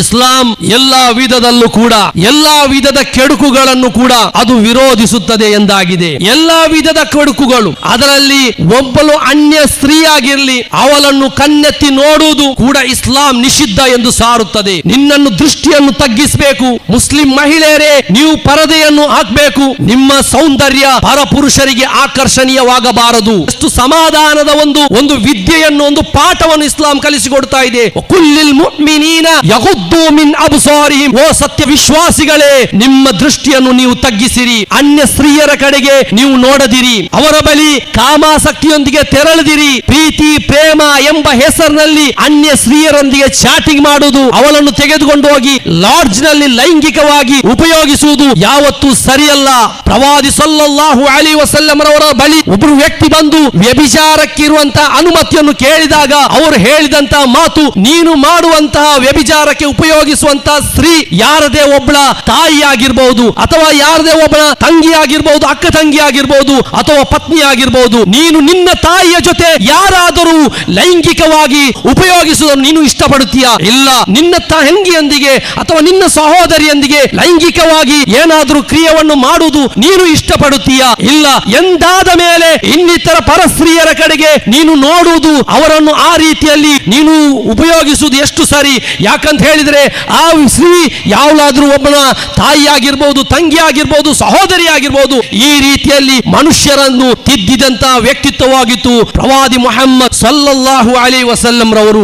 ಇಸ್ಲಾಂ ಎಲ್ಲಾ ವಿಧದಲ್ಲೂ ಕೂಡ ಎಲ್ಲಾ ವಿಧದ ಕೆಡುಕುಗಳನ್ನು ಕೂಡ ಅದು ವಿರೋಧಿಸುತ್ತದೆ ಎಂದಾಗಿದೆ. ಎಲ್ಲಾ ವಿಧದ ಕೆಡುಕುಗಳು, ಅದರಲ್ಲಿ ಒಬ್ಬಳು ಅನ್ಯ ಸ್ತ್ರೀಯಾಗಿರ್ಲಿ ಅವಳನ್ನು ಕಣ್ಣೆತ್ತಿ ನೋಡುವುದು ಕೂಡ ಇಸ್ಲಾಂ ನಿಷಿದ್ಧ ಎಂದು ಸಾರುತ್ತದೆ. ನಿನ್ನನ್ನು ದೃಷ್ಟಿಯನ್ನು ತಗ್ಗಿಸಬೇಕು. ಮುಸ್ಲಿಂ ಮಹಿಳೆಯರೇ, ನೀವು ಪರದೆಯನ್ನು ಹಾಕಬೇಕು. ನಿಮ್ಮ ಸೌಂದರ್ಯ ಪರಪುರುಷರಿಗೆ ಆಕರ್ಷಣೀಯವಾಗಬಾರದು. ಎಷ್ಟು ಸಮಾಧಾನದ ಒಂದು ವಿದ್ಯೆಯನ್ನು, ಒಂದು ಪಾಠವನ್ನು ಇಸ್ಲಾಂ ಕಲಿಸಿಕೊಡ್ತಾ ಇದೆ. ಕುಲ್ಲಿಲ್ ಮುಅ್ಮಿನೀನ ಯಗುದ್ದು ಮಿನ್ ಅಬ್ಸಾರಿಹಿಂ, ಓ ಸತ್ಯ ವಿಶ್ವಾಸಿಗಳೇ, ನಿಮ್ಮ ದೃಷ್ಟಿಯನ್ನು ನೀವು ತಗ್ಗಿಸಿರಿ, ಅನ್ಯ ಸ್ತ್ರೀಯರ ಕಡೆಗೆ ನೀವು ನೋಡದಿರಿ, ಅವರ ಬಳಿ ಕಾಮಾಸಕ್ತಿಯೊಂದಿಗೆ ತೆರಳದಿರಿ. ಪ್ರೀತಿ ಪ್ರೇಮ ಎಂಬ ಹೆಸರಿನಲ್ಲಿ ಅನ್ಯ ಸ್ತ್ರೀಯರೊಂದಿಗೆ ಚಾಟಿಂಗ್ ಮಾಡುವುದು, ಅವಳನ್ನು ತೆಗೆದುಕೊಂಡು ಹೋಗಿ ಲಾಡ್ಜ್ ನಲ್ಲಿ ಲೈಂಗಿಕವಾಗಿ ಉಪಯೋಗಿಸುವುದು ಯಾವತ್ತೂ ಸರಿಯಲ್ಲ. ಪ್ರವಾದಿ ಸಲ್ಲಲ್ಲಾಹು ಅಲೈಹಿ ವಸಲ್ಲಂ ರವರ ಬಳಿ ಒಬ್ಬರು ವ್ಯಕ್ತಿ ಬಂದು ವ್ಯಭಿಚಾರಕ್ಕಿರುವಂತಹ ಅನುಮತಿಯನ್ನು ಕೇಳಿದಾಗ ಅವರು ಹೇಳಿದಂತಹ ಮಾತು, ನೀನು ಮಾಡುವಂತಹ ವ್ಯಭಿಚಾರಕ್ಕೆ ಉಪಯೋಗಿಸುವಂತಹ ಸ್ತ್ರೀ ಯಾರದೇ ಒಬ್ಬಳ ತಾಯಿ ಆಗಿರಬಹುದು, ಅಥವಾ ಯಾರದೇ ಒಬ್ಬಳ ತಂಗಿ ಆಗಿರಬಹುದು, ಅಕ್ಕ ತಂಗಿ ಆಗಿರಬಹುದು, ಅಥವಾ ಪತ್ನಿ ಆಗಿರಬಹುದು. ನೀನು ನಿನ್ನ ತಾಯಿಯ ಜೊತೆ ಯಾರಾದರೂ ಲೈಂಗಿಕವಾಗಿ ಉಪಯೋಗಿಸುವುದನ್ನು ನೀನು ಇಷ್ಟಪಡುತ್ತೀಯಾ? ಇಲ್ಲ. ನಿನ್ನ ತಂಗಿಯೊಂದಿಗೆ ಅಥವಾ ನಿನ್ನ ಸಹೋದರಿಯೊಂದಿಗೆ ಲೈಂಗಿಕವಾಗಿ ಏನಾದರೂ ಕ್ರಿಯೆಯನ್ನು ಮಾಡುವುದು ನೀನು ಇಷ್ಟಪಡುತ್ತೀಯಾ? ಇಲ್ಲ. ಎಂದಾದ ಮೇಲೆ ಇನ್ನಿತರ ಪರಸ್ತ್ರೀಯರ ಕಡೆಗೆ ನೀನು ನೋಡುವುದು, ಅವರನ್ನು ಆ ರೀತಿಯಲ್ಲಿ ನೀನು ಉಪಯೋಗಿಸುವುದು ಎಷ್ಟು ಸರಿ? ಯಾಕಂತ ಹೇಳಿದ್ರೆ ಆ ಸ್ತ್ರೀ ಯಾವಳಾದ್ರೂ ಒಬ್ಬನ ತಾಯಿ ಆಗಿರ್ಬೋದು, ತಂಗಿ ಆಗಿರ್ಬೋದು, ಸಹೋದರಿ ಆಗಿರ್ಬೋದು. ಈ ರೀತಿಯಲ್ಲಿ ಮನುಷ್ಯರನ್ನು ತಿದ್ದಿದಂತಹ ವ್ಯಕ್ತಿತ್ವವಾಗಿತ್ತು ಪ್ರವಾದಿ ಮುಹಮ್ಮದ್ ಸಲ್ಲಲ್ಲಾಹು ಅಲೈಹಿ ವಸಲ್ಲಂ ರವರು.